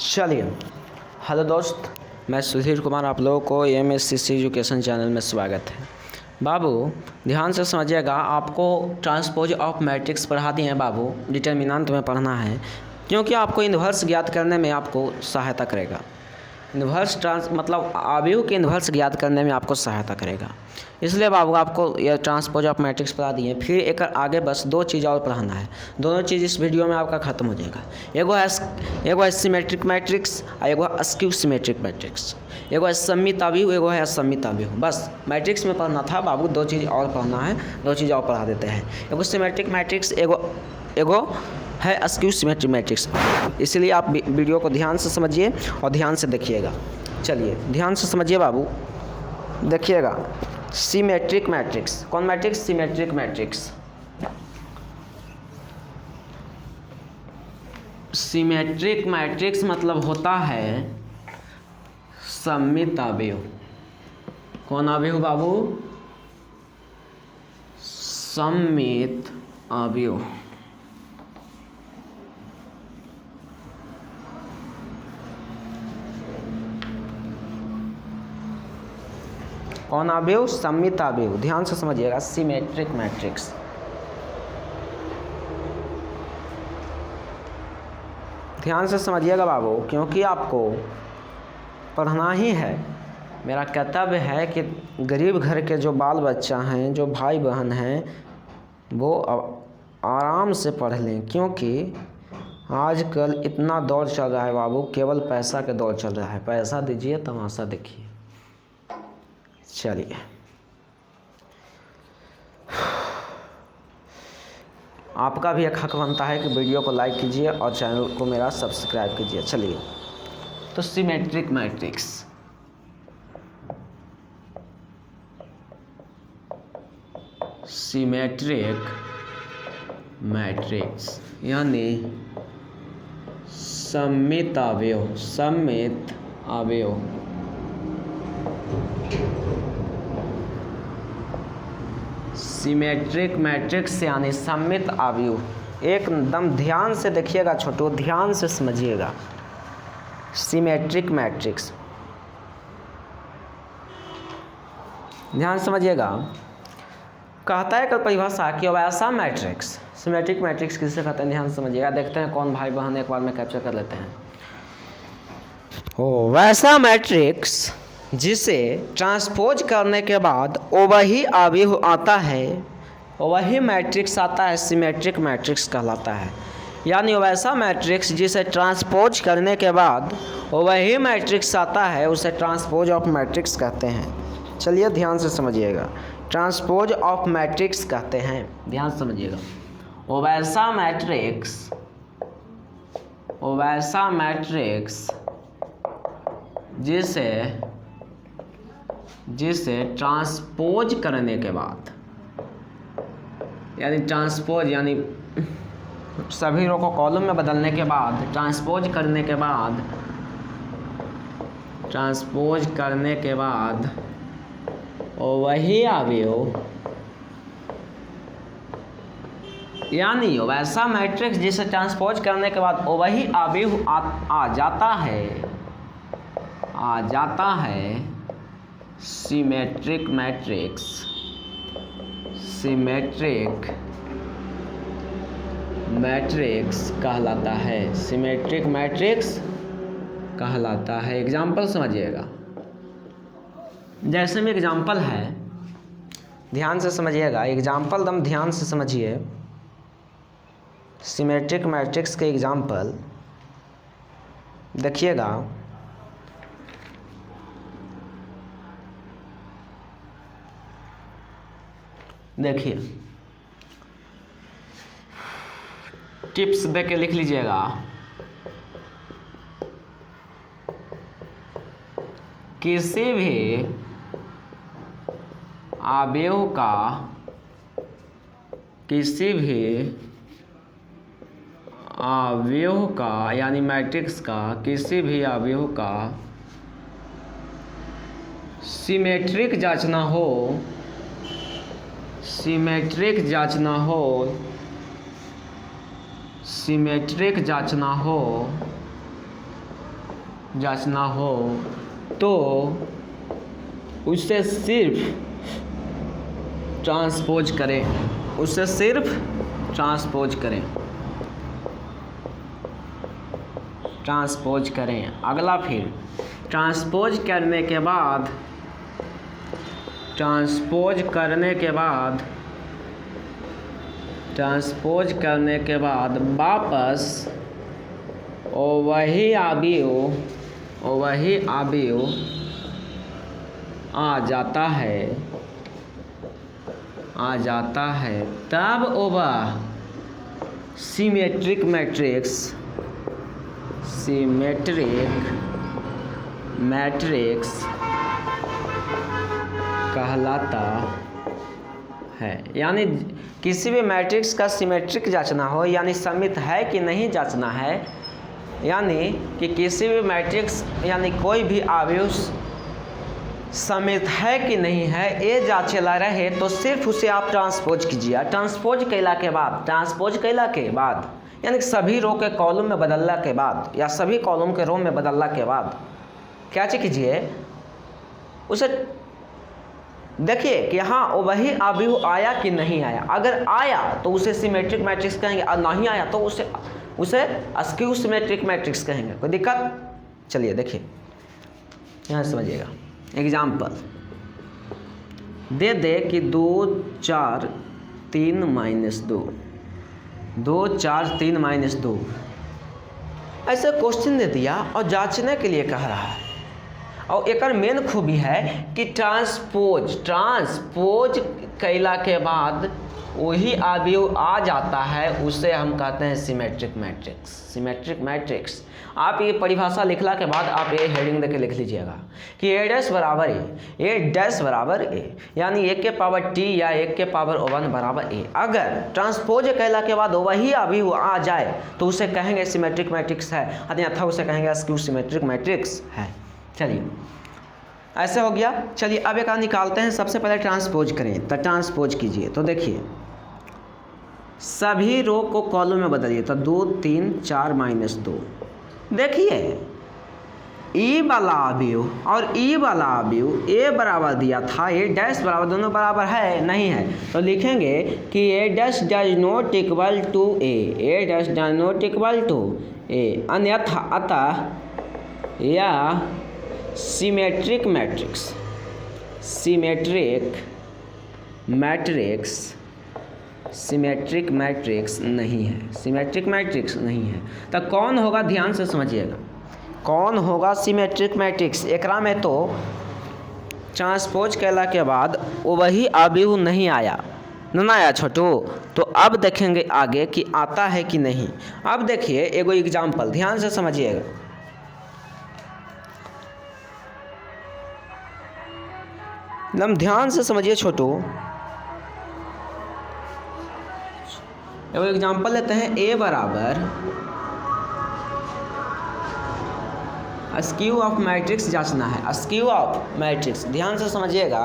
चलिए, हेलो दोस्त, मैं सुधीर कुमार, आप लोगों को MSCC एजुकेशन चैनल में स्वागत है। बाबू ध्यान से समझिएगा, आपको ट्रांसपोज ऑफ मैट्रिक्स पढ़ा दिए हैं बाबू, डिटर्मिनेंट में पढ़ना है, क्योंकि आपको इन्वर्स ज्ञात करने में आपको सहायता करेगा। इन्वर्स मतलब आव्यूह के इन्वर्स ज्ञात करने में आपको सहायता करेगा, इसलिए बाबू आपको यह ट्रांसपोज ऑफ मैट्रिक्स पढ़ा दिए। फिर एक आगे बस दो चीज़ और पढ़ाना है, दोनों चीज़ इस वीडियो में आपका खत्म हो जाएगा। एगो है सिमेट्रिक मैट्रिक्स और एगो अस्क्यू सिमेट्रिक मैट्रिक्स। एगो है सममित आव्यूह, एगो है असममित आव्यूह। बस मैट्रिक्स में पढ़ना था बाबू, दो चीज़ और पढ़ना है, दो चीज़ और पढ़ा देते हैं। एगो सिमेट्रिक मैट्रिक्स, एगो है अस्क्यू सिमेट्रिक मैट्रिक्स। इसलिए आप वीडियो को ध्यान से समझिए और ध्यान से देखिएगा। चलिए ध्यान से समझिए बाबू, देखिएगा। सिमेट्रिक मैट्रिक्स, कौन matrix? Symmetric matrix. Symmetric matrix मतलब होता है सममित आव्यूह। कौन आव्यूह बाबू? सममित आव्यूह। कौन आव्यूह? सममित आव्यूह। ध्यान से समझिएगा, सिमेट्रिक मैट्रिक्स। ध्यान से समझिएगा बाबू, क्योंकि आपको पढ़ना ही है। मेरा कर्तव्य है कि गरीब घर के जो बाल बच्चा हैं, जो भाई बहन हैं, वो आराम से पढ़ लें, क्योंकि आजकल इतना दौर चल रहा है बाबू, केवल पैसा का दौर चल रहा है। पैसा दीजिए, तमाशा देखिए। चलिए, आपका भी एक हक बनता है कि वीडियो को लाइक कीजिए और चैनल को मेरा सब्सक्राइब कीजिए। चलिए, तो सिमेट्रिक मैट्रिक्स, सिमेट्रिक मैट्रिक्स यानी सममित आव्यूह। सममित आव्यूह, सिमेट्रिक मैट्रिक्स यानी सममित आव्यूह। एकदम ध्यान से देखिएगा छोटू, ध्यान से समझिएगा। सिमेट्रिक मैट्रिक्स, ध्यान समझिएगा। कहता है कल परिभाषा कि वैसा मैट्रिक्स, सिमेट्रिक मैट्रिक्स किसे कहते हैं? ध्यान समझिएगा, देखते हैं कौन भाई बहन, एक बार में कैप्चर कर लेते हैं। वैसा मैट्रिक्स जिसे ट्रांसपोज करने के बाद वही आव्यूह आता है, वही मैट्रिक्स आता है, सिमेट्रिक मैट्रिक्स कहलाता है। यानी वैसा मैट्रिक्स जिसे ट्रांसपोज करने के बाद वही मैट्रिक्स आता है, उसे ट्रांसपोज ऑफ मैट्रिक्स कहते हैं। चलिए ध्यान से समझिएगा, ट्रांसपोज ऑफ मैट्रिक्स कहते हैं। ध्यान से समझिएगा, वैसा मैट्रिक्स जिसे ट्रांसपोज करने के बाद, यानी ट्रांसपोज यानी सभी रो को कॉलम में बदलने के बाद, ट्रांसपोज करने के बाद वही आव्यूह, यानी वैसा मैट्रिक्स जिसे ट्रांसपोज करने के बाद वही आव्यूह आ जाता है सिमेट्रिक मैट्रिक्स। सिमेट्रिक मैट्रिक्स कहलाता है, सिमेट्रिक मैट्रिक्स कहलाता है। एग्जाम्पल समझिएगा, जैसे में एग्जाम्पल है, ध्यान से समझिएगा। एग्जाम्पल एकदम ध्यान से समझिए। सिमेट्रिक मैट्रिक्स के एग्जाम्पल देखिएगा। देखिए, टिप्स दे के लिख लीजिएगा। किसी भी आव्यूह का यानी मैट्रिक्स का, किसी भी आव्यूह का सिमेट्रिक जांचना हो, सिमेट्रिक जांचना हो जांचना हो तो उससे सिर्फ ट्रांसपोज करें, उससे सिर्फ ट्रांसपोज करें, ट्रांसपोज करें। अगला फिर ट्रांसपोज करने के बाद, ट्रांसपोज करने के बाद, ट्रांसपोज करने के बाद वापस वही अवयव आ जाता है, तब वह सिमेट्रिक मैट्रिक्स कहलाता है। यानी किसी भी मैट्रिक्स का सिमेट्रिक जांचना हो, यानी सममित है कि नहीं जांचना है, यानी कि किसी भी मैट्रिक्स यानी कोई भी अवयव सममित है कि नहीं है ये जांचेला रहे तो सिर्फ उसे आप ट्रांसपोज कीजिए। ट्रांसपोज कैला के बाद यानी सभी रो के कॉलम में बदलने के बाद या सभी कॉलम के रो में बदलने के बाद क्या चेक कीजिए, उसे देखिए कि हाँ वही अवयव आया कि नहीं आया। अगर आया तो उसे सिमेट्रिक मैट्रिक्स कहेंगे, और नहीं आया तो उसे अस्क्यू सिमेट्रिक मैट्रिक्स कहेंगे। कोई दिक्कत? चलिए देखिए यहाँ समझिएगा। एग्जाम्पल दे कि 2 4 3 -2, 2 4 3 -2 ऐसे क्वेश्चन दे दिया और जांचने के लिए कह रहा है। और एक मेन खूबी है कि ट्रांसपोज कैला के बाद वही अवयव आ जाता है, उसे हम कहते हैं सिमेट्रिक मैट्रिक्स। आप ये परिभाषा लिखला के बाद आप ये हेडिंग देके लिख लीजिएगा कि a डैश बराबर a, यानी 1 के पावर t या 1 के पावर 1 बराबर a। अगर ट्रांसपोज कैला के बाद वही अवयव आ जाए तो उसे कहेंगे सिमेट्रिक मैट्रिक्स है, अन्यथा उसे कहेंगे स्क्यू सिमेट्रिक मैट्रिक्स है। चलिए ऐसे हो गया। चलिए अब एक निकालते हैं। सबसे पहले ट्रांसपोज करें, तो ट्रांसपोज कीजिए। तो देखिए सभी रो को कॉलम में बदलिए, तो 2 3 4 -2। देखिए ई वाला अवयव और ई वाला अवयव ए बराबर दिया था, ए डैश बराबर, दोनों बराबर है नहीं है, तो लिखेंगे कि A dash does not equal to A dash does not equal to A, अन्यथा अतः या सिमेट्रिक मैट्रिक्स नहीं है। तो कौन होगा, ध्यान से समझिएगा, कौन होगा सिमेट्रिक मैट्रिक्स। एकरा में तो ट्रांसपोज कैला के बाद वही अवयव नहीं आया छोटू, तो अब देखेंगे आगे कि आता है कि नहीं। अब देखिए एगो एग्जाम्पल ध्यान से समझिएगा। एकदम ध्यान से समझिए छोटू। एगो एग्जाम्पल लेते हैं। ए बराबर स्क्यू ऑफ मैट्रिक्स जांचना है, स्क्यू ऑफ मैट्रिक्स, ध्यान से समझिएगा।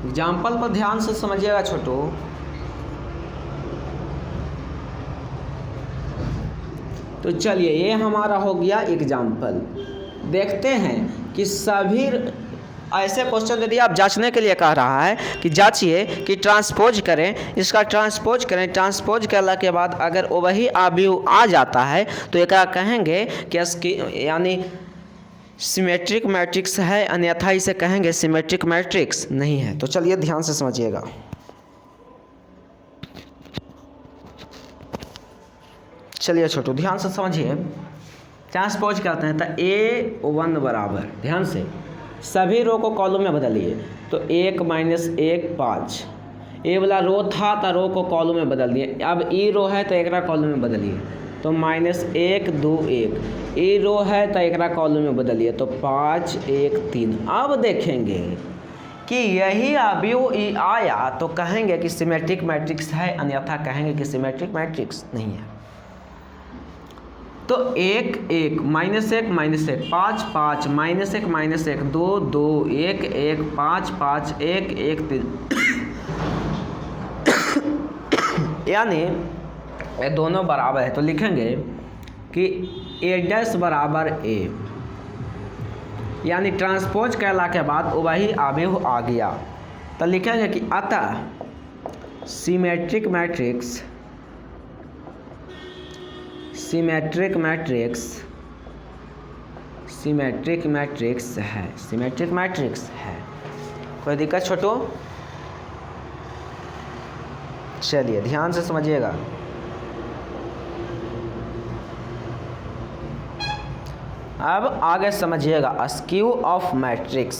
एग्जाम्पल पर ध्यान से समझिएगा छोटू। तो चलिए ये हमारा हो गया एग्जाम्पल। देखते हैं कि सभी ऐसे क्वेश्चन दे दिया, आप जांचने के लिए कह रहा है कि जांचिए कि ट्रांसपोज करें, इसका ट्रांसपोज करें। ट्रांसपोज करने के बाद अगर वही अवयव आ जाता है तो एक कहेंगे कि यानी सिमेट्रिक मैट्रिक्स है, अन्यथा इसे कहेंगे सिमेट्रिक मैट्रिक्स नहीं है। तो चलिए ध्यान से समझिएगा। चलिए छोटू ध्यान से समझिए। ट्रांसपोज करते हैं तो A1 बराबर, ध्यान से सभी रो को कॉलम में बदलिए, तो 1 -1 5। ए वाला रो था तो रो को कॉलम में बदल दिए। अब ई रो है तो एक कॉलम में बदलिए, तो -1 2 1। ई रो है तो एक कॉलम में बदलिए, तो 5 1 3। अब देखेंगे कि यही अवयव ई आया तो कहेंगे कि सिमेट्रिक मैट्रिक्स है, अन्यथा कहेंगे कि सिमेट्रिक मैट्रिक्स नहीं है। तो 1 1 -1 -1 5 5 -1 -1 2 2 1 1 5 5 1 1 3 यानी ये दोनों बराबर है, तो लिखेंगे कि A' बराबर A, यानी ट्रांसपोज कहला के बाद वही अवयव आ गया। तो लिखेंगे कि अतः सिमेट्रिक मैट्रिक्स है। कोई दिक्कत छोटो? चलिए ध्यान से समझिएगा। अब आगे समझिएगा skew of matrix.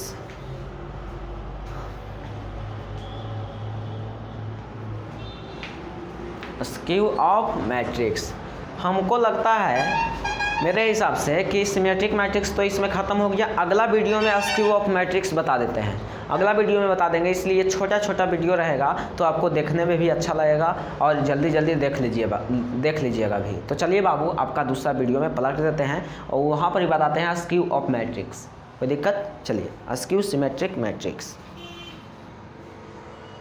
Skew of matrix हमको लगता है मेरे हिसाब से कि सिमेट्रिक मैट्रिक्स तो इसमें ख़त्म हो गया। अगला वीडियो में स्क्यू ऑफ मैट्रिक्स बता देते हैं, अगला वीडियो में बता देंगे, इसलिए छोटा छोटा वीडियो रहेगा तो आपको देखने में भी अच्छा लगेगा और जल्दी जल्दी देख लीजिएगा भी। तो चलिए बाबू आपका दूसरा वीडियो में पलट देते हैं और वहाँ पर ही बताते हैं स्क्यू ऑफ मैट्रिक्स। कोई दिक्कत? चलिए स्क्यू सिमेट्रिक मैट्रिक्स।